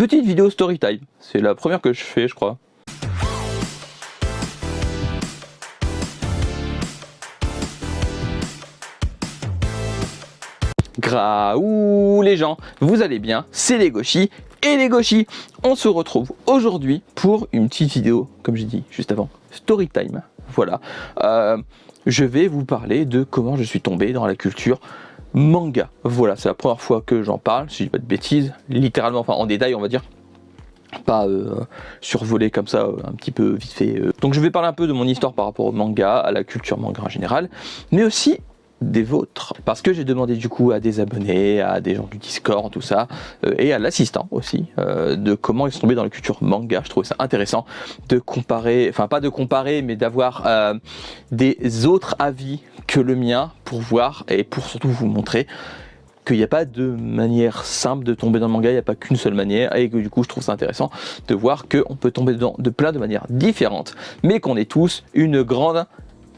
petite vidéo story time. C'est la première que je fais, je crois. Graou les gens, vous allez bien, c'est les Gauchis. Et les Gauchis, on se retrouve aujourd'hui pour une petite vidéo, comme j'ai dit juste avant, story time. Voilà, je vais vous parler de comment je suis tombé dans la culture manga. Voilà, c'est la première fois que j'en parle, si je dis pas de bêtises, littéralement, enfin en détail on va dire. Pas survolé comme ça, un petit peu vite fait. Donc je vais parler un peu de mon histoire par rapport au manga, à la culture manga en général, mais aussi des vôtres. Parce que j'ai demandé du coup à des abonnés, à des gens du Discord, tout ça, et à l'assistant aussi, de comment ils sont tombés dans la culture manga. Je trouve ça intéressant de comparer, enfin pas de comparer, mais d'avoir des autres avis que le mien pour voir et pour surtout vous montrer qu'il n'y a pas de manière simple de tomber dans le manga, il n'y a pas qu'une seule manière, et que du coup je trouve ça intéressant de voir qu'on peut tomber dedans de plein de manières différentes, mais qu'on est tous une grande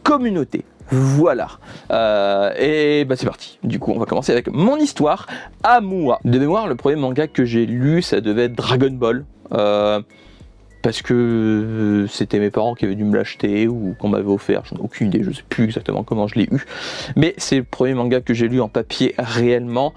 communauté. Voilà, et bah c'est parti. Du coup on va commencer avec mon histoire à moi. De mémoire, le premier manga que j'ai lu, ça devait être Dragon Ball, parce que c'était mes parents qui avaient dû me l'acheter ou qu'on m'avait offert, j'en ai aucune idée, je sais plus exactement comment je l'ai eu, mais c'est le premier manga que j'ai lu en papier réellement.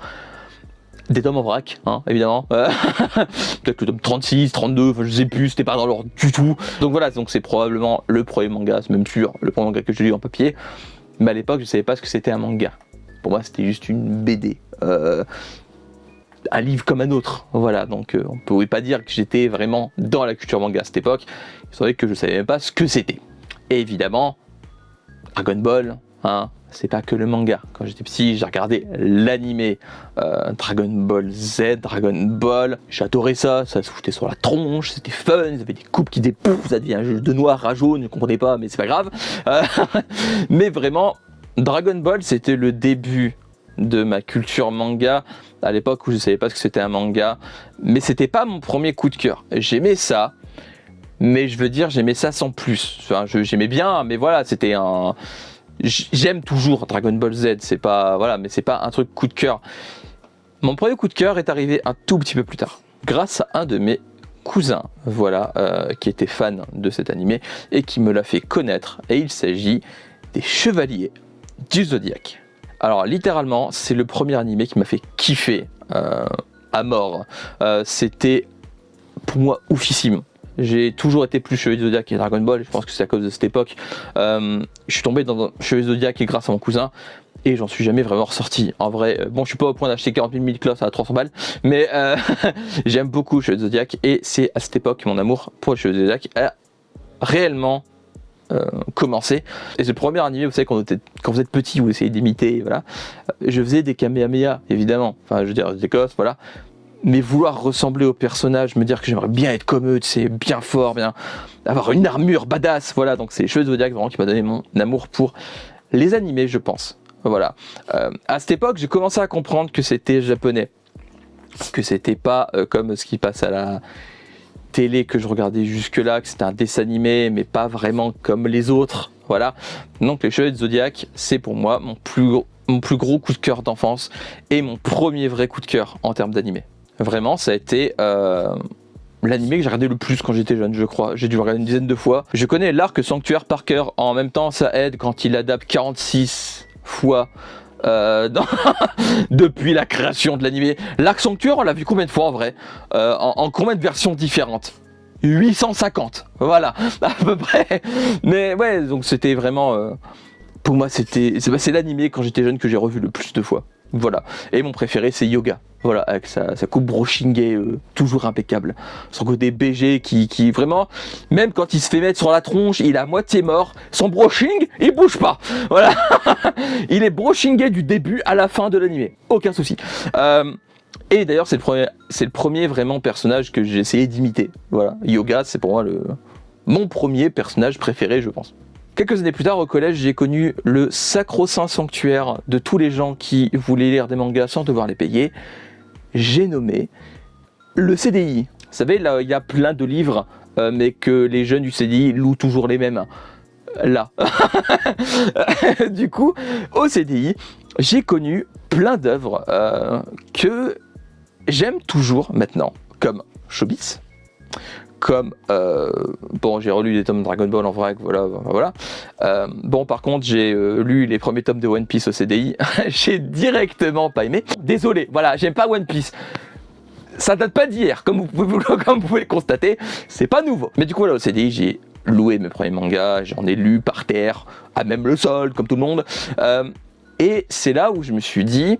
Des tomes en vrac, hein, évidemment. Peut-être le tome 36, 32, enfin, je sais plus, c'était pas dans l'ordre du tout. Donc voilà, donc c'est probablement le premier manga, c'est même sûr, le premier manga que j'ai lu en papier. Mais à l'époque, je savais pas ce que c'était un manga. Pour moi, c'était juste une BD. Un livre comme un autre. Voilà, donc on pouvait pas dire que j'étais vraiment dans la culture manga à cette époque. Il savait que je savais même pas ce que c'était. Et évidemment, Dragon Ball, hein, c'est pas que le manga. Quand j'étais petit, j'ai regardé l'animé Dragon Ball Z, Dragon Ball. J'adorais ça, ça se foutait sur la tronche, c'était fun, ils avaient des coupes qui dépoufent, ça devient de noir à jaune, je comprenais pas, mais c'est pas grave. Mais vraiment, Dragon Ball, c'était le début de ma culture manga, à l'époque où je savais pas ce que c'était un manga, mais c'était pas mon premier coup de cœur. J'aimais ça, mais je veux dire, j'aimais ça sans plus. Enfin, j'aimais bien, mais voilà, c'était un... J'aime toujours Dragon Ball Z, c'est pas, voilà, mais c'est pas un truc coup de cœur. Mon premier coup de cœur est arrivé un tout petit peu plus tard, grâce à un de mes cousins, voilà, qui était fan de cet animé et qui me l'a fait connaître. Et il s'agit des Chevaliers du Zodiaque. Alors littéralement, c'est le premier animé qui m'a fait kiffer à mort. C'était pour moi oufissime. J'ai toujours été plus Chevalier Zodiac et Dragon Ball, je pense que c'est à cause de cette époque. Je suis tombé dans Chevalier Zodiac et grâce à mon cousin, et j'en suis jamais vraiment ressorti. En vrai, bon, je suis pas au point d'acheter 40 000 cloches à 300 balles, mais j'aime beaucoup Chevalier Zodiac, et c'est à cette époque que mon amour pour le Chevalier Zodiac a réellement commencé. Et c'est le premier animé, vous savez, quand vous êtes petit, vous essayez d'imiter, voilà. Je faisais des Kamehameha, évidemment, enfin je veux dire des gosses, voilà. Mais vouloir ressembler aux personnages, me dire que j'aimerais bien être comme eux, c'est bien fort, bien avoir une armure badass, voilà. Donc c'est les Cheveux Zodiac vraiment qui m'a donné mon amour pour les animés, je pense. Voilà. À cette époque, j'ai commencé à comprendre que c'était japonais, que c'était pas comme ce qui passe à la télé que je regardais jusque-là, que c'était un dessin animé, mais pas vraiment comme les autres. Voilà. Donc les Cheveux Zodiac, c'est pour moi mon plus gros coup de cœur d'enfance et mon premier vrai coup de cœur en termes d'animé. Vraiment, ça a été l'animé que j'ai regardé le plus quand j'étais jeune, je crois. J'ai dû le regarder une dizaine de fois. Je connais l'arc Sanctuaire par cœur. En même temps, ça aide quand il adapte 46 fois depuis la création de l'animé. L'arc Sanctuaire, on l'a vu combien de fois en vrai, en combien de versions différentes? 850, voilà, à peu près. Mais ouais, donc c'était vraiment... pour moi, c'est l'animé quand j'étais jeune que j'ai revu le plus de fois. Voilà. Et mon préféré, c'est Yoga. Voilà, avec sa coupe brochingée, toujours impeccable. Son côté BG qui vraiment, même quand il se fait mettre sur la tronche, il est à moitié mort. Son broching, il bouge pas. Voilà. Il est brochingé du début à la fin de l'animé. Aucun souci. Et d'ailleurs, c'est le premier vraiment personnage que j'ai essayé d'imiter. Voilà. Yoga, c'est pour moi mon premier personnage préféré, je pense. Quelques années plus tard, au collège, j'ai connu le sacro-saint sanctuaire de tous les gens qui voulaient lire des mangas sans devoir les payer. J'ai nommé le CDI. Vous savez, là, il y a plein de livres, mais que les jeunes du CDI louent toujours les mêmes. Là. Du coup, au CDI, j'ai connu plein d'œuvres que j'aime toujours maintenant, comme Chobits, comme bon, j'ai relu des tomes de Dragon Ball en vrac, voilà. Bon, par contre, j'ai lu les premiers tomes de One Piece au CDI, j'ai directement pas aimé. Désolé, voilà, j'aime pas One Piece. Ça date pas d'hier, comme vous pouvez le constater, c'est pas nouveau. Mais du coup, là, au CDI, j'ai loué mes premiers mangas, j'en ai lu par terre, à même le sol, comme tout le monde. Et c'est là où je me suis dit,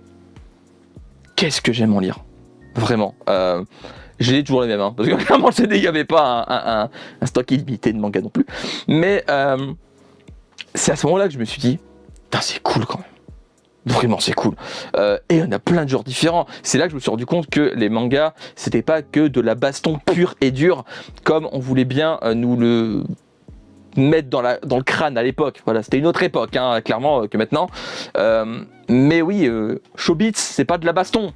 qu'est-ce que j'aime en lire, vraiment. J'ai toujours les mêmes, hein, parce que clairement, il n'y avait pas un stock illimité de mangas non plus. Mais c'est à ce moment-là que je me suis dit, putain, c'est cool quand même. Vraiment, c'est cool. Et on a plein de genres différents. C'est là que je me suis rendu compte que les mangas, c'était pas que de la baston pure et dure, comme on voulait bien nous le mettre dans le crâne à l'époque. Voilà, c'était une autre époque, hein, clairement, que maintenant. Mais oui, Chobits, c'est pas de la baston.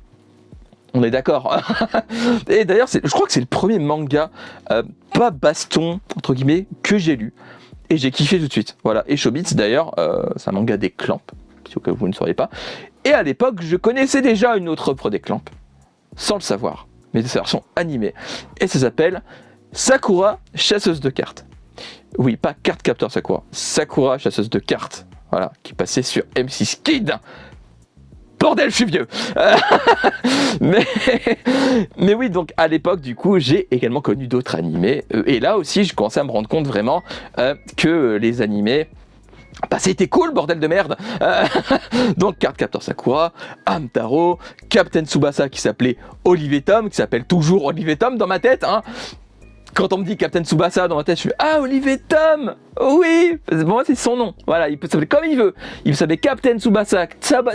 On est d'accord. Et d'ailleurs, je crois que c'est le premier manga pas baston, entre guillemets, que j'ai lu. Et j'ai kiffé tout de suite. Voilà. Et Chobits, d'ailleurs, c'est un manga des Clamp, si au cas où vous ne sauriez pas. Et à l'époque, je connaissais déjà une autre œuvre des Clamp, sans le savoir, mais c'est version animée. Et ça s'appelle Sakura, chasseuse de cartes. Oui, pas carte capteur Sakura. Sakura, chasseuse de cartes. Voilà, qui passait sur M6 Kid. Bordel, je suis vieux. Mais oui, donc à l'époque, du coup, j'ai également connu d'autres animés. Et là aussi, je commençais à me rendre compte vraiment que les animés, bah, c'était cool, bordel de merde. Donc, Card Captor Sakura, Hamtaro, Captain Tsubasa qui s'appelait Olivier Tom, qui s'appelle toujours Olivier Tom dans ma tête, hein. Quand on me dit Captain Tsubasa dans ma tête, je fais ah, Olivier Tom. Oui, pour moi c'est son nom. Voilà, il peut s'appeler comme il veut. Il peut s'appeler Captain Tsubasa,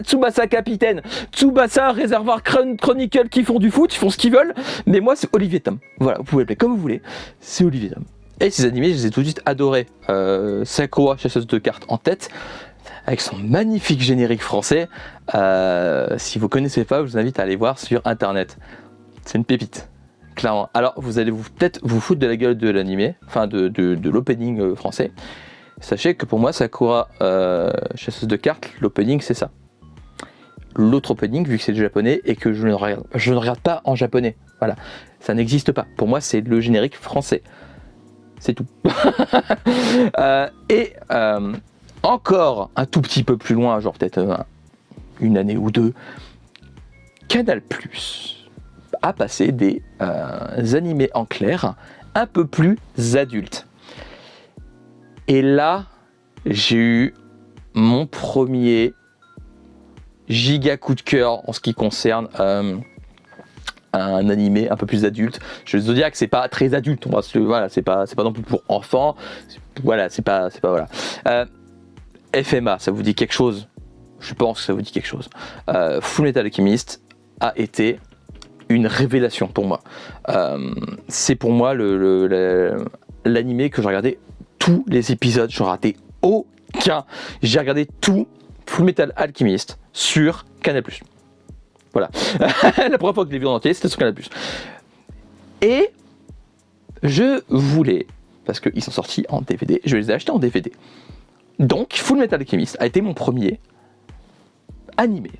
Tsubasa Capitaine, Tsubasa Réservoir Chronicle qui font du foot, ils font ce qu'ils veulent. Mais moi c'est Olivier Tom. Voilà, vous pouvez l'appeler comme vous voulez. C'est Olivier Tom. Et ces animés, je les ai tout de suite adorés. Sakura, chasseuse de cartes en tête, avec son magnifique générique français. Si vous connaissez pas, je vous invite à aller voir sur internet. C'est une pépite. Clairement. Alors, vous allez peut-être vous foutre de la gueule de l'animé, enfin de l'opening français. Sachez que pour moi, Sakura, chasseuse de cartes, l'opening c'est ça. L'autre opening, vu que c'est du japonais et que je ne regarde pas en japonais, voilà, ça n'existe pas. Pour moi, c'est le générique français. C'est tout. Et encore un tout petit peu plus loin, genre peut-être une année ou deux, Canal+ à passer des animés en clair un peu plus adultes. Et là, j'ai eu mon premier giga coup de cœur en ce qui concerne un animé un peu plus adulte. Je veux dire que c'est pas très adulte, voilà, c'est pas non plus pour enfants. Voilà, c'est pas voilà. FMA, ça vous dit quelque chose? Je pense que ça vous dit quelque chose. Fullmetal Alchemist a été une révélation pour moi. C'est pour moi l'animé que j'ai regardé tous les épisodes, je n'en ratais aucun. J'ai regardé tout Fullmetal Alchemist sur Canal+. Voilà. La première fois que je l'ai vu en entier, c'était sur Canal+. Et je voulais, parce qu'ils sont sortis en DVD, je les ai achetés en DVD. Donc Fullmetal Alchemist a été mon premier animé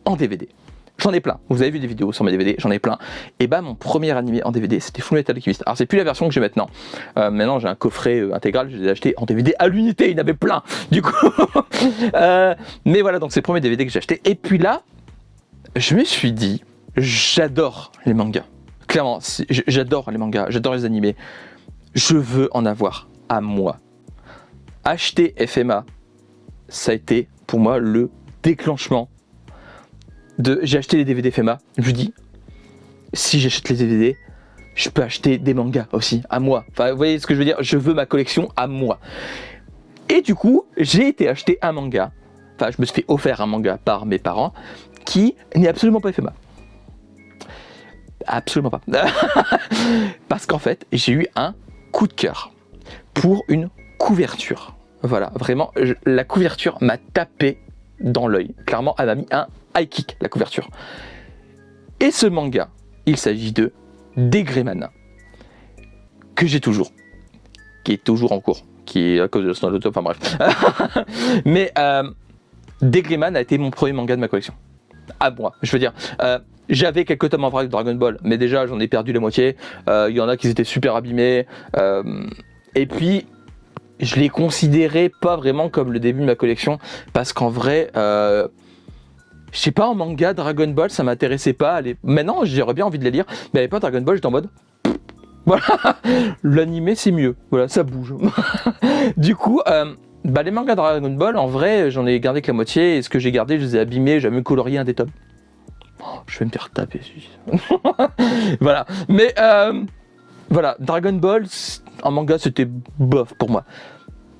en DVD. J'en ai plein. Vous avez vu des vidéos sur mes DVD, j'en ai plein. Et bah mon premier animé en DVD, c'était Fullmetal Alchemist. Alors c'est plus la version que j'ai maintenant. Maintenant j'ai un coffret intégral, je les ai achetés en DVD à l'unité, il y en avait plein. Du coup, mais voilà, donc c'est le premier DVD que j'ai acheté. Et puis là, je me suis dit, j'adore les mangas. Clairement, j'adore les mangas, j'adore les animés. Je veux en avoir à moi. Acheter FMA, ça a été pour moi le déclenchement. J'ai acheté les DVD FMA, je me dis, si j'achète les DVD, je peux acheter des mangas aussi, à moi. Enfin, vous voyez ce que je veux dire, je veux ma collection à moi. Et du coup, j'ai été acheter un manga, enfin, je me suis fait offert un manga par mes parents, qui n'est absolument pas FMA. Absolument pas. Parce qu'en fait, j'ai eu un coup de cœur pour une couverture. Voilà, vraiment, la couverture m'a tapé dans l'œil. Clairement, elle m'a mis un high kick, la couverture. Et ce manga, il s'agit de Degreman, que j'ai toujours, qui est toujours en cours, qui est à cause de son auto, enfin bref. Mais Degreman a été mon premier manga de ma collection. À moi, je veux dire, J'avais quelques tomes en vrac de Dragon Ball, mais déjà j'en ai perdu la moitié. Il y en a qui étaient super abîmés. Et puis, je les considérais pas vraiment comme le début de ma collection, parce qu'en vrai, je sais pas, en manga, Dragon Ball, ça m'intéressait pas. Maintenant, j'aurais bien envie de les lire, mais à l'époque, Dragon Ball, j'étais en mode... Voilà, l'animé c'est mieux, voilà, ça bouge. Du coup, les mangas Dragon Ball, en vrai, j'en ai gardé que la moitié, et ce que j'ai gardé, je les ai abîmés, j'ai même colorié un des tomes. Je vais me faire taper, voilà, mais voilà, Dragon Ball, en manga, c'était bof pour moi.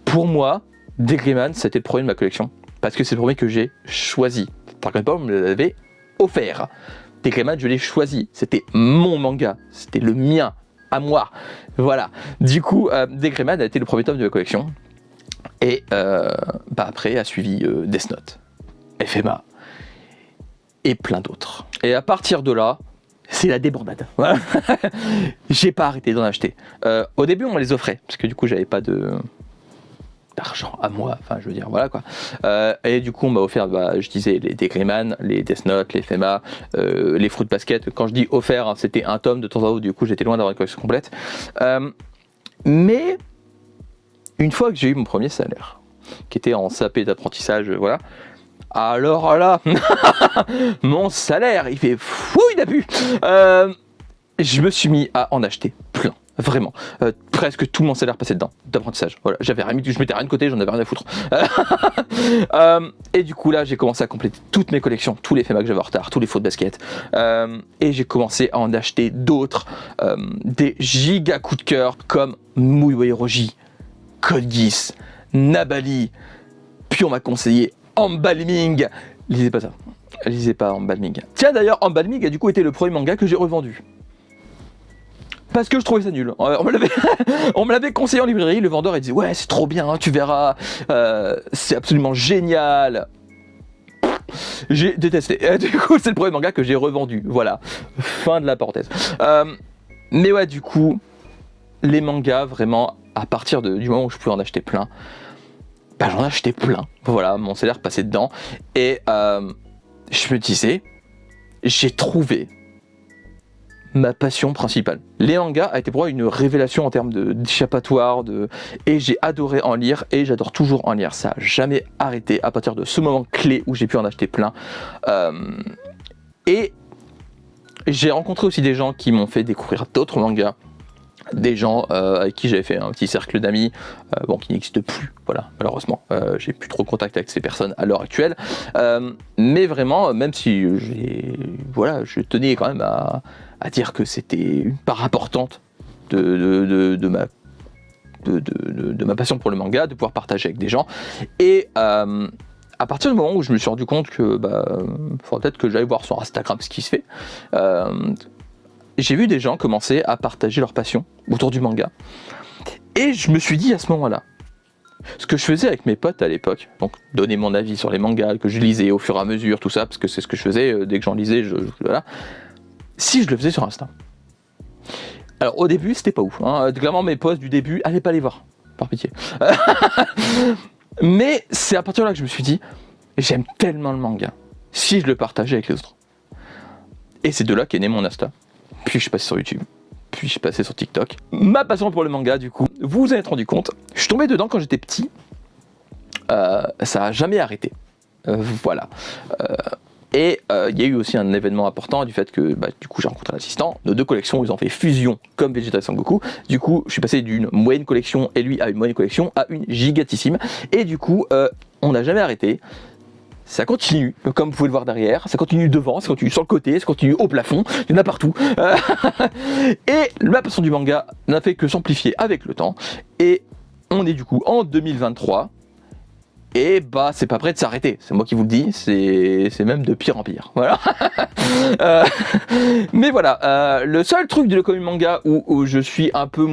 Pour moi, Deadly c'était le premier de ma collection, parce que c'est le premier que j'ai choisi. Dragon Ball, me l'avait offert. Deadly, je l'ai choisi, c'était mon manga, c'était le mien. À moi, voilà. Du coup, Deadly a été le premier tome de la collection. Et après a suivi Death Note, FMA et plein d'autres. Et à partir de là, c'est la débandade. Voilà. J'ai pas arrêté d'en acheter. Au début, on me les offrait parce que du coup, j'avais pas d'argent à moi, enfin je veux dire, voilà quoi. Et du coup on m'a offert, je disais, les Deadly, les Death Note, les FMA, les Fruit Basket. Quand je dis offert, hein, c'était un tome de temps en temps, du coup j'étais loin d'avoir une collection complète. Mais une fois que j'ai eu mon premier salaire, qui était en CAP d'apprentissage, voilà, alors là, mon salaire, il fait fouille d'abus. Je me suis mis à en acheter plein. Vraiment, presque tout mon salaire passait dedans, d'apprentissage. Voilà, je mettais rien de côté, j'en avais rien à foutre. Et du coup là, j'ai commencé à compléter toutes mes collections, tous les FMA que j'avais en retard, tous les Fruit Basket. Et j'ai commencé à en acheter d'autres, des giga coups de cœur comme Muyo Hiroji, Code Geass, Nabali. Puis on m'a conseillé Embalming. Lisez pas ça. Lisez pas Embalming. Tiens d'ailleurs, Embalming a du coup été le premier manga que j'ai revendu. Parce que je trouvais ça nul. On me l'avait conseillé en librairie, le vendeur il disait ouais c'est trop bien, tu verras, c'est absolument génial. J'ai détesté. Du coup c'est le premier manga que j'ai revendu. Voilà, fin de la parenthèse. Mais ouais, du coup, les mangas vraiment, à partir du moment où je pouvais en acheter plein, j'en achetais plein. Voilà, mon salaire passait dedans. Et je me disais, j'ai trouvé ma passion principale. Les mangas a été pour moi une révélation en termes d'échappatoire, et j'ai adoré en lire, et j'adore toujours en lire. Ça n'a jamais arrêté à partir de ce moment clé où j'ai pu en acheter plein. Et j'ai rencontré aussi des gens qui m'ont fait découvrir d'autres mangas, des gens avec qui j'avais fait un petit cercle d'amis, qui n'existe plus, voilà, malheureusement. J'ai plus trop contact avec ces personnes à l'heure actuelle. Mais vraiment, même si je tenais quand même à dire que c'était une part importante de ma passion pour le manga, de pouvoir partager avec des gens. Et à partir du moment où je me suis rendu compte que faudrait peut-être que j'aille voir sur Instagram ce qui se fait, j'ai vu des gens commencer à partager leur passion autour du manga. Et je me suis dit à ce moment-là, ce que je faisais avec mes potes à l'époque, donc donner mon avis sur les mangas que je lisais au fur et à mesure, tout ça, parce que c'est ce que je faisais dès que j'en lisais, voilà. Si je le faisais sur Insta. Alors au début c'était pas ouf, hein. Clairement mes posts du début, allez pas les voir, par pitié. Mais c'est à partir de là que je me suis dit, j'aime tellement le manga, si je le partageais avec les autres. Et c'est de là qu'est né mon Insta. Puis je suis passé sur YouTube, puis je suis passé sur TikTok. Ma passion pour le manga, du coup, vous vous en êtes rendu compte, je suis tombé dedans quand j'étais petit, ça a jamais arrêté. Voilà. Et il y a eu aussi un événement important du fait que du coup j'ai rencontré l'assistant, nos deux collections ils ont fait fusion comme Vegeta et Sangoku. Du coup je suis passé d'une moyenne collection et lui à une moyenne collection à une gigatissime. Et du coup on n'a jamais arrêté. Ça continue, comme vous pouvez le voir derrière, ça continue devant, ça continue sur le côté, ça continue au plafond, il y en a partout. Et la passion du manga n'a fait que s'amplifier avec le temps. Et on est du coup en 2023. Et c'est pas prêt de s'arrêter, c'est moi qui vous le dis, c'est même de pire en pire. Voilà. Mais voilà, le seul truc de l'économie manga où je suis de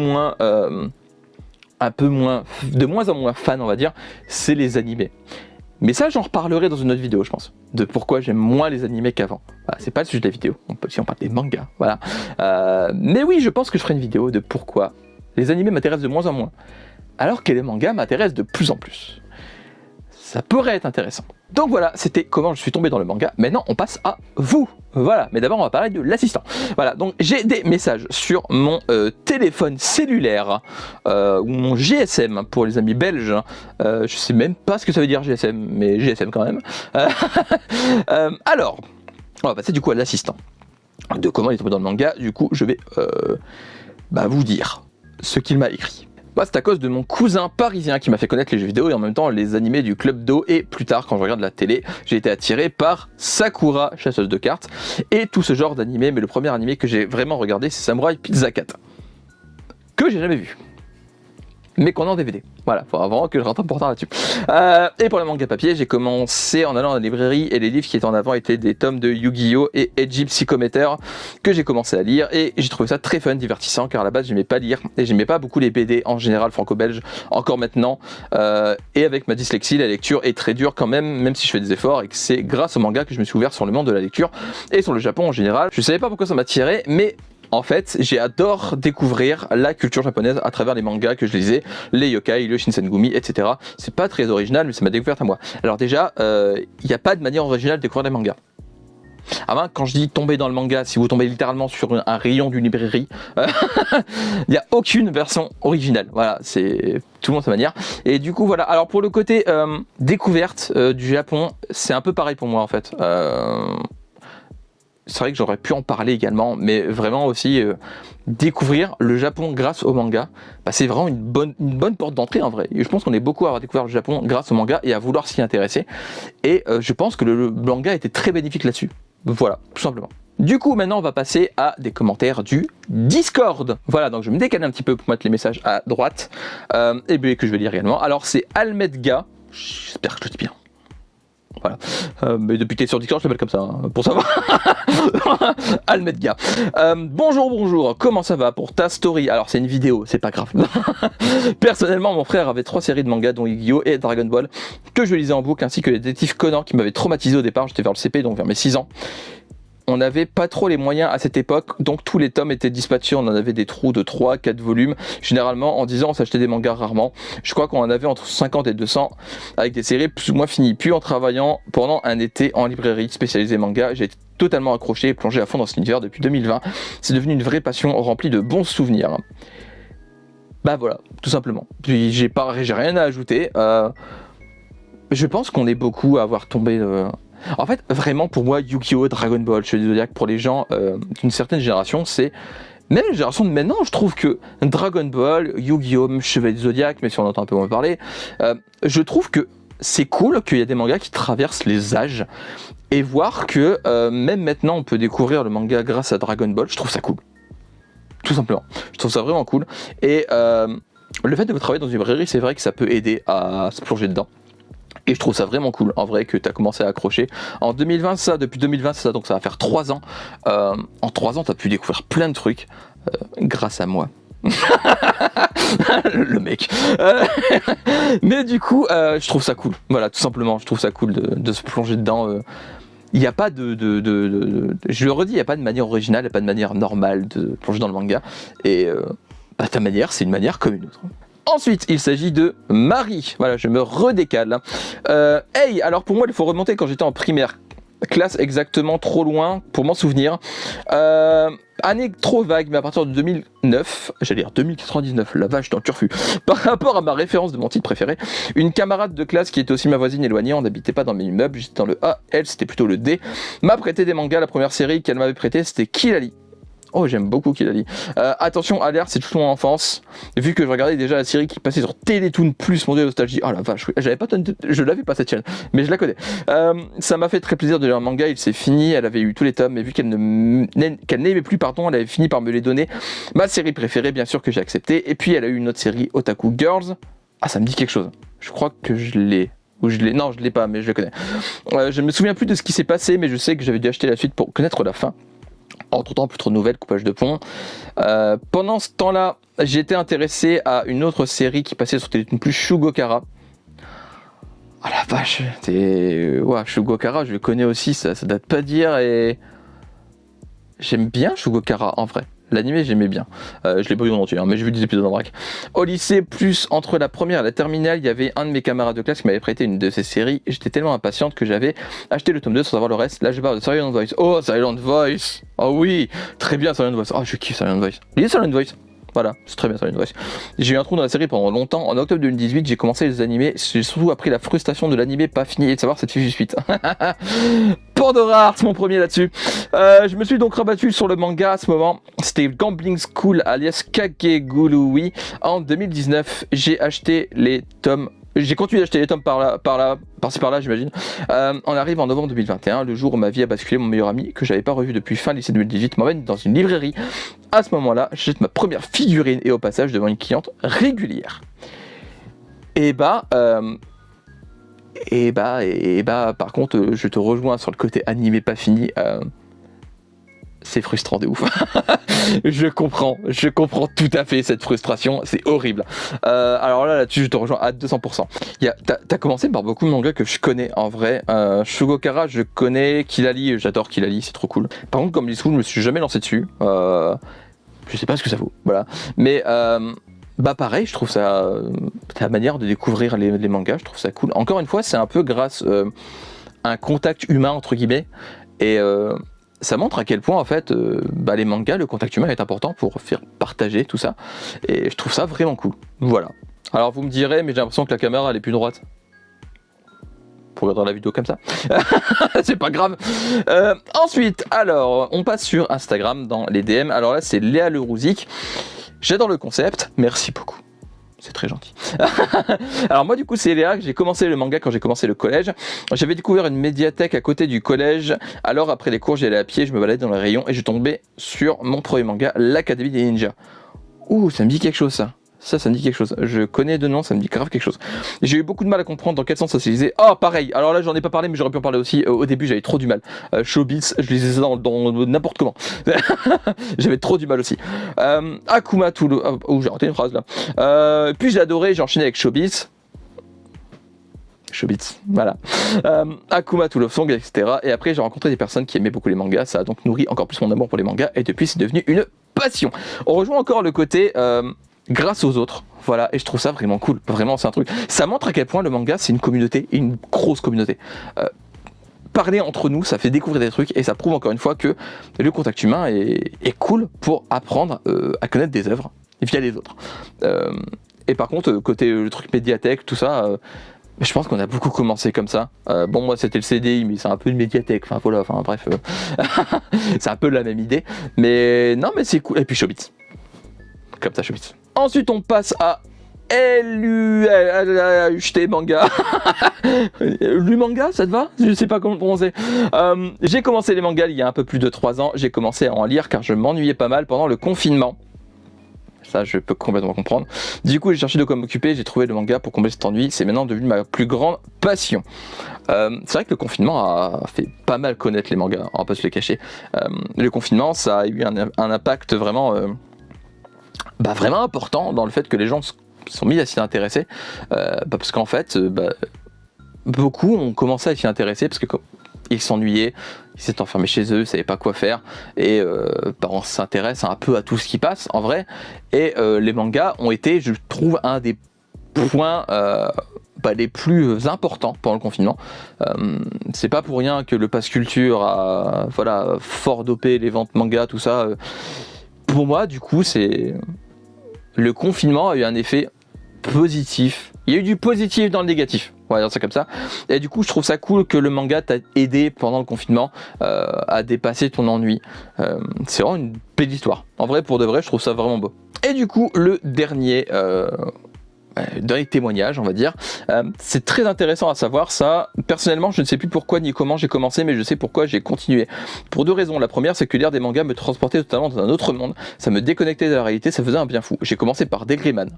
moins en moins fan, on va dire, c'est les animés. Mais ça, j'en reparlerai dans une autre vidéo, je pense, de pourquoi j'aime moins les animés qu'avant. Voilà, c'est pas le sujet de la vidéo, si on parle des mangas, voilà. Mais oui, je pense que je ferai une vidéo de pourquoi les animés m'intéressent de moins en moins, alors que les mangas m'intéressent de plus en plus. ça pourrait être intéressant. Donc voilà, c'était comment je suis tombé dans le manga. Maintenant, on passe à vous. Voilà, mais d'abord, on va parler de l'assistant. Voilà, donc j'ai des messages sur mon téléphone cellulaire, ou mon GSM pour les amis belges. Je sais même pas ce que ça veut dire GSM, mais GSM quand même. Alors, on va passer du coup à l'assistant. De comment il est tombé dans le manga, du coup, je vais vous dire ce qu'il m'a écrit. C'est à cause de mon cousin parisien qui m'a fait connaître les jeux vidéo et en même temps les animés du Club Do, et plus tard quand je regarde la télé, j'ai été attiré par Sakura, chasseuse de cartes, et tout ce genre d'animé, mais le premier animé que j'ai vraiment regardé c'est Samurai Pizza Cat, que j'ai jamais vu, mais qu'on a en DVD. Voilà, faut vraiment que je rattrape pour là-dessus. Et pour le manga papier, j'ai commencé en allant à la librairie et les livres qui étaient en avant étaient des tomes de Yu-Gi-Oh! Et Edgy Psychometer que j'ai commencé à lire et j'ai trouvé ça très fun, divertissant, car à la base j'aimais pas lire et j'aimais pas beaucoup les BD en général franco-belge, encore maintenant. Et avec ma dyslexie, la lecture est très dure quand même si je fais des efforts, et que c'est grâce au manga que je me suis ouvert sur le monde de la lecture et sur le Japon en général. Je savais pas pourquoi ça m'attirait, mais en fait, j'adore découvrir la culture japonaise à travers les mangas que je lisais, les yokai, le shinsengumi, etc. C'est pas très original, mais ça m'a découvert à moi. Alors déjà, il n'y a pas de manière originale de découvrir des mangas. Avant, quand je dis tomber dans le manga, si vous tombez littéralement sur un rayon d'une librairie, il n'y a aucune version originale. Voilà, c'est tout le monde à sa manière. Et du coup, voilà. Alors pour le côté découverte du Japon, c'est un peu pareil pour moi en fait. C'est vrai que j'aurais pu en parler également, mais vraiment aussi découvrir le Japon grâce au manga, c'est vraiment une bonne porte d'entrée en vrai. Et je pense qu'on est beaucoup à avoir découvert le Japon grâce au manga et à vouloir s'y intéresser. Et je pense que le manga était très bénéfique là-dessus. Voilà, tout simplement. Du coup, maintenant, on va passer à des commentaires du Discord. Voilà, donc je vais me décaler un petit peu pour mettre les messages à droite, et bien que je vais lire également. Alors, c'est Almedga, j'espère que je le dis bien. Voilà, mais depuis qu'il est sur Discord, je l'appelle comme ça, hein, pour savoir. Almedga. Bonjour, comment ça va pour ta story? Alors, c'est une vidéo, c'est pas grave. Personnellement, mon frère avait 3 séries de mangas, dont Yu-Gi-Oh! Et Dragon Ball, que je lisais en boucle, ainsi que les détectives Conan, qui m'avaient traumatisé au départ. J'étais vers le CP, donc vers mes 6 ans. On n'avait pas trop les moyens à cette époque, donc tous les tomes étaient dispatchés, on en avait des trous de 3-4 volumes. Généralement, en 10 ans, on s'achetait des mangas rarement. Je crois qu'on en avait entre 50 et 200, avec des séries plus ou moins finies. Puis en travaillant pendant un été en librairie spécialisée manga, j'ai été totalement accroché et plongé à fond dans cet univers depuis 2020. C'est devenu une vraie passion remplie de bons souvenirs. Voilà, tout simplement. Puis j'ai rien à ajouter. Je pense qu'on est beaucoup à avoir tombé... En fait, vraiment, pour moi, Yu-Gi-Oh!, Dragon Ball, Chevalier du Zodiac, pour les gens d'une certaine génération, c'est... Même la génération de maintenant, je trouve que Dragon Ball, Yu-Gi-Oh!, Chevalier du Zodiac, mais si on entend un peu moins parler, je trouve que c'est cool qu'il y a des mangas qui traversent les âges, et voir que même maintenant, on peut découvrir le manga grâce à Dragon Ball, je trouve ça cool. Tout simplement. Je trouve ça vraiment cool. Et le fait de travailler dans une librairie, c'est vrai que ça peut aider à se plonger dedans. Et je trouve ça vraiment cool, en vrai, que tu as commencé à accrocher. En 2020, ça, depuis 2020, c'est ça, donc ça va faire 3 ans. En 3 ans, tu as pu découvrir plein de trucs grâce à moi. Le mec. Mais du coup, je trouve ça cool. Voilà, tout simplement, je trouve ça cool de se plonger dedans. Il n'y a pas je le redis, il n'y a pas de manière originale, il n'y a pas de manière normale de plonger dans le manga. Et ta manière, c'est une manière comme une autre. Ensuite, il s'agit de Marie. Voilà, je me redécale. Hey, alors pour moi, il faut remonter quand j'étais en primaire. Classe exactement trop loin pour m'en souvenir. Année trop vague, mais à partir de 2009, j'allais dire 2099, la vache dans le turfu. Par rapport à ma référence de mon titre préféré, une camarade de classe qui était aussi ma voisine éloignée, on n'habitait pas dans le même immeuble, j'étais dans le A, elle c'était plutôt le D, m'a prêté des mangas. La première série qu'elle m'avait prêtée, c'était Kill Ali. Oh, j'aime beaucoup Kill. Attention, alerte, c'est toute mon enfance. Vu que je regardais déjà la série qui passait sur Télétoon Plus, mon dieu, nostalgie. Oh la vache, je l'avais pas cette chaîne, mais je la connais. Ça m'a fait très plaisir de lire un manga, il s'est fini, elle avait eu tous les tomes, mais vu qu'elle n'aimait plus, elle avait fini par me les donner. Ma série préférée, bien sûr, que j'ai acceptée. Et puis elle a eu une autre série, Otaku Girls. Ah, ça me dit quelque chose. Je crois que je l'ai. Non, je l'ai pas, mais je le connais. Je me souviens plus de ce qui s'est passé, mais je sais que j'avais dû acheter la suite pour connaître la fin. Entre-temps, plus trop de nouvelles, coupage de pont. Pendant ce temps-là, j'étais intéressé à une autre série qui passait sur Télétoon Plus, Shugokara. Oh la vache, Shugokara, je le connais aussi, ça date pas dire, et... J'aime bien Shugokara, en vrai. L'anime, j'aimais bien. Je l'ai pas vu en entier, hein, mais j'ai vu des épisodes en vrac. Au lycée, plus entre la première et la terminale, il y avait un de mes camarades de classe qui m'avait prêté une de ces séries. J'étais tellement impatiente que j'avais acheté le tome 2 sans savoir le reste. Là, je parle de Silent Voice. Oh, Silent Voice. Oh oui, très bien Silent Voice. Oh, je kiffe Silent Voice. Lisez Silent Voice. Voilà, c'est très bien Silent Voice. J'ai eu un trou dans la série pendant longtemps. En octobre 2018, j'ai commencé les animés. J'ai surtout appris la frustration de l'animé pas fini et de savoir cette fiche suite. Pandora, c'est mon premier là-dessus. Je me suis donc rabattu sur le manga à ce moment. C'était Gambling School alias Kagegurui. En 2019, j'ai acheté les tomes. J'ai continué d'acheter les tomes par-ci par-là, j'imagine. On arrive en novembre 2021, le jour où ma vie a basculé. Mon meilleur ami, que j'avais pas revu depuis fin lycée 2018, m'emmène dans une librairie. À ce moment-là, j'achète ma première figurine et au passage devant une cliente régulière. Par contre, je te rejoins sur le côté animé pas fini. C'est frustrant de ouf. je comprends tout à fait cette frustration, c'est horrible. Alors là-dessus, je te rejoins à 200%. T'as commencé par beaucoup de mangas que je connais en vrai. Shugokara, je connais. Kilali, j'adore Kilali, c'est trop cool. Par contre, comme Gambling School, je me suis jamais lancé dessus. Je sais pas ce que ça vaut, voilà. Mais pareil, je trouve ça la manière de découvrir les mangas, je trouve ça cool. Encore une fois, c'est un peu grâce à un contact humain entre guillemets et ça montre à quel point en fait les mangas, le contact humain est important pour faire partager tout ça et je trouve ça vraiment cool. Voilà. Alors vous me direz, mais j'ai l'impression que la caméra elle est plus droite. Pour regarder la vidéo comme ça. C'est pas grave. Ensuite, alors, on passe sur Instagram dans les DM. Alors là, c'est Léa Lerouzic. J'adore le concept. Merci beaucoup. C'est très gentil. Alors moi, du coup, c'est Léa que j'ai commencé le manga quand j'ai commencé le collège. J'avais découvert une médiathèque à côté du collège. Alors après les cours, j'y allais à pied, je me baladais dans les rayons et je tombais sur mon premier manga, l'Académie des Ninjas. Ouh, ça me dit quelque chose ça. Ça me dit quelque chose. Je connais de nom, ça me dit grave quelque chose. J'ai eu beaucoup de mal à comprendre dans quel sens ça se lisait. Oh, pareil. Alors là, j'en ai pas parlé, mais j'aurais pu en parler aussi. Au début, j'avais trop du mal. Showbiz, je lisais ça dans n'importe comment. J'avais trop du mal aussi. Akuma Tulu. Oh, j'ai raté une phrase là. Puis j'ai adoré, j'ai enchaîné avec Showbiz. Showbiz, voilà. Akuma to Love Song, etc. Et après, j'ai rencontré des personnes qui aimaient beaucoup les mangas. Ça a donc nourri encore plus mon amour pour les mangas. Et depuis, c'est devenu une passion. On rejoint encore le côté grâce aux autres. Voilà, et je trouve ça vraiment cool. Vraiment, c'est un truc. Ça montre à quel point le manga, c'est une communauté, une grosse communauté. Parler entre nous, ça fait découvrir des trucs et ça prouve encore une fois que le contact humain est cool pour apprendre à connaître des œuvres via les autres. Et par contre, côté le truc médiathèque, tout ça, je pense qu'on a beaucoup commencé comme ça. Bon, moi c'était le CDI, mais c'est un peu une médiathèque. Enfin voilà, enfin bref, c'est un peu la même idée. Mais non, mais c'est cool. Et puis Showbiz. Comme ça, Showbiz. Ensuite, on passe à LUHT manga. Lu manga, ça te va? Je sais pas comment prononcer. J'ai commencé les mangas il y a un peu plus de 3 ans. J'ai commencé à en lire car je m'ennuyais pas mal pendant le confinement. Ça, je peux complètement comprendre. Du coup, j'ai cherché de quoi m'occuper. J'ai trouvé le manga pour combler cet ennui. C'est maintenant devenu ma plus grande passion. C'est vrai que le confinement a fait pas mal connaître les mangas. On va pas se les cacher. Le confinement, ça a eu un impact vraiment... vraiment important dans le fait que les gens se sont mis à s'y intéresser parce qu'en fait beaucoup ont commencé à s'y intéresser parce qu'ils s'ennuyaient, ils s'étaient enfermés chez eux, ils savaient pas quoi faire et on s'intéresse un peu à tout ce qui passe en vrai et les mangas ont été, je trouve, un des points les plus importants pendant le confinement. C'est pas pour rien que le Pass Culture a fort dopé les ventes manga, tout ça. Pour moi, du coup, le confinement a eu un effet positif. Il y a eu du positif dans le négatif. On va dire ça comme ça. Et du coup, je trouve ça cool que le manga t'a aidé pendant le confinement à dépasser ton ennui. C'est vraiment une belle histoire. En vrai, pour de vrai, je trouve ça vraiment beau. Et du coup, le dernier témoignage, on va dire. C'est très intéressant à savoir ça. Personnellement, je ne sais plus pourquoi ni comment j'ai commencé, mais je sais pourquoi j'ai continué. Pour 2 raisons. La première, c'est que lire des mangas me transportait totalement dans un autre monde. Ça me déconnectait de la réalité, ça faisait un bien fou. J'ai commencé par Degreyman.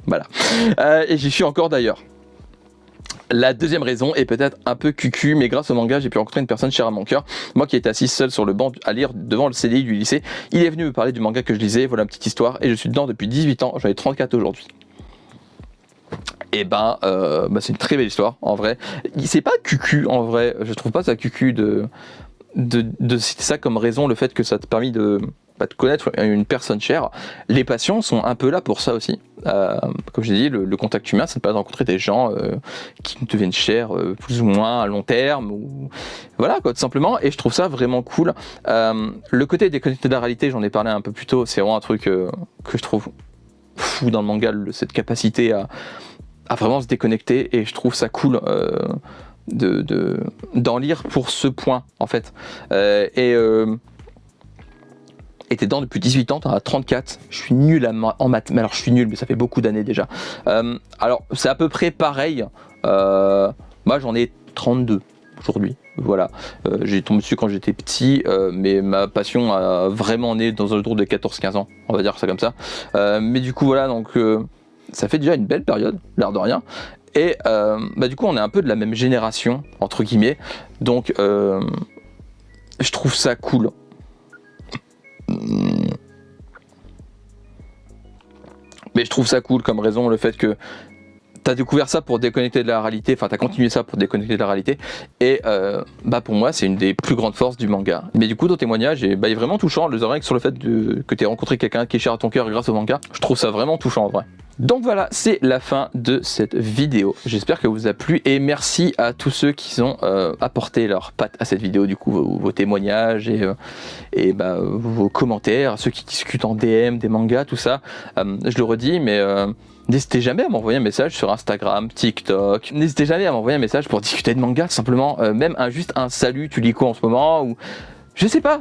Voilà. Et j'y suis encore d'ailleurs. La deuxième raison est peut-être un peu cucu, mais grâce au manga, j'ai pu rencontrer une personne chère à mon cœur. Moi qui étais assis seul sur le banc à lire devant le CDI du lycée, il est venu me parler du manga que je lisais. Voilà une petite histoire, et je suis dedans depuis 18 ans, j'en ai 34 aujourd'hui. Et c'est une très belle histoire en vrai. C'est pas cucu en vrai, je trouve pas ça cucu de citer ça comme raison, le fait que ça te permis de connaître une personne chère. Les passions sont un peu là pour ça aussi. Comme j'ai dit, le contact humain, ça te permet de rencontrer des gens qui te deviennent chers plus ou moins à long terme, ou voilà quoi, tout simplement. Et je trouve ça vraiment cool. Le côté déconnecté de la réalité, j'en ai parlé un peu plus tôt, c'est vraiment un truc que je trouve fou dans le manga, cette capacité à vraiment se déconnecter, et je trouve ça cool d'en lire pour ce point en fait. Et t'es dedans depuis 18 ans, t'en as 34. Je suis nul en maths. Mais alors, je suis nul, mais ça fait beaucoup d'années déjà. Alors, c'est à peu près pareil. Moi, j'en ai 32 aujourd'hui. Voilà. J'ai tombé dessus quand j'étais petit, mais ma passion a vraiment né dans un tour de 14-15 ans. On va dire ça comme ça. Mais du coup, voilà. Donc, ça fait déjà une belle période, l'air de rien. Et du coup, on est un peu de la même génération, entre guillemets. Donc, je trouve ça cool. Mais je trouve ça cool comme raison, le fait que t'as découvert ça pour déconnecter de la réalité, enfin t'as continué ça pour déconnecter de la réalité, et pour moi c'est une des plus grandes forces du manga. Mais du coup ton témoignage est vraiment touchant, rien que sur le fait que t'aies rencontré quelqu'un qui est cher à ton cœur grâce au manga, je trouve ça vraiment touchant en vrai. Donc voilà, c'est la fin de cette vidéo. J'espère qu'elle vous a plu, et merci à tous ceux qui ont apporté leur patte à cette vidéo, du coup vos témoignages et vos commentaires, ceux qui discutent en DM des mangas, tout ça. Je le redis, mais n'hésitez jamais à m'envoyer un message sur Instagram, TikTok. N'hésitez jamais à m'envoyer un message pour discuter de manga, tout simplement. Même juste un salut, tu lis quoi en ce moment, ou je sais pas,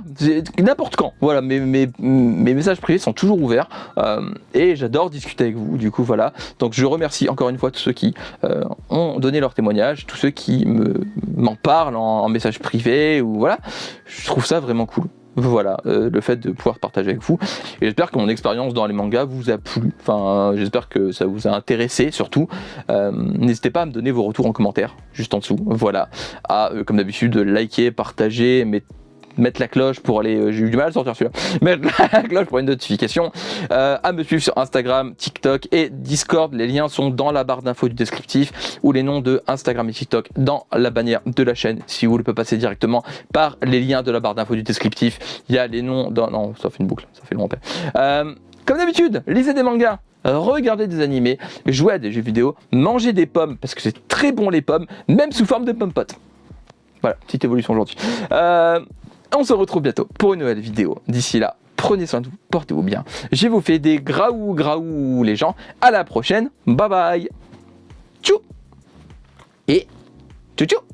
n'importe quand. Voilà, mes messages privés sont toujours ouverts et j'adore discuter avec vous. Du coup, voilà. Donc, je remercie encore une fois tous ceux qui ont donné leur témoignage, tous ceux qui m'en parlent en message privé, ou voilà. Je trouve ça vraiment cool. Voilà, le fait de pouvoir partager avec vous. Et j'espère que mon expérience dans les mangas vous a plu. Enfin, j'espère que ça vous a intéressé surtout. N'hésitez pas à me donner vos retours en commentaire, juste en dessous. Voilà. Comme d'habitude, liker, partager, mettre la cloche pour aller, j'ai eu du mal à sortir celui-là, mettre la cloche pour une notification, à me suivre sur Instagram, TikTok et Discord. Les liens sont dans la barre d'infos du descriptif, ou les noms de Instagram et TikTok dans la bannière de la chaîne. Si vous voulez pas passer directement par les liens de la barre d'infos du descriptif, il y a les noms dans... Non, ça fait une boucle, ça fait long. Comme d'habitude, lisez des mangas, regardez des animés, jouez à des jeux vidéo, mangez des pommes, parce que c'est très bon les pommes, même sous forme de pommes-potes. Voilà, petite évolution aujourd'hui. On se retrouve bientôt pour une nouvelle vidéo. D'ici là, prenez soin de vous, portez-vous bien. Je vous fais des graou les gens. À la prochaine. Bye bye. Tchou. Et tchou tchou.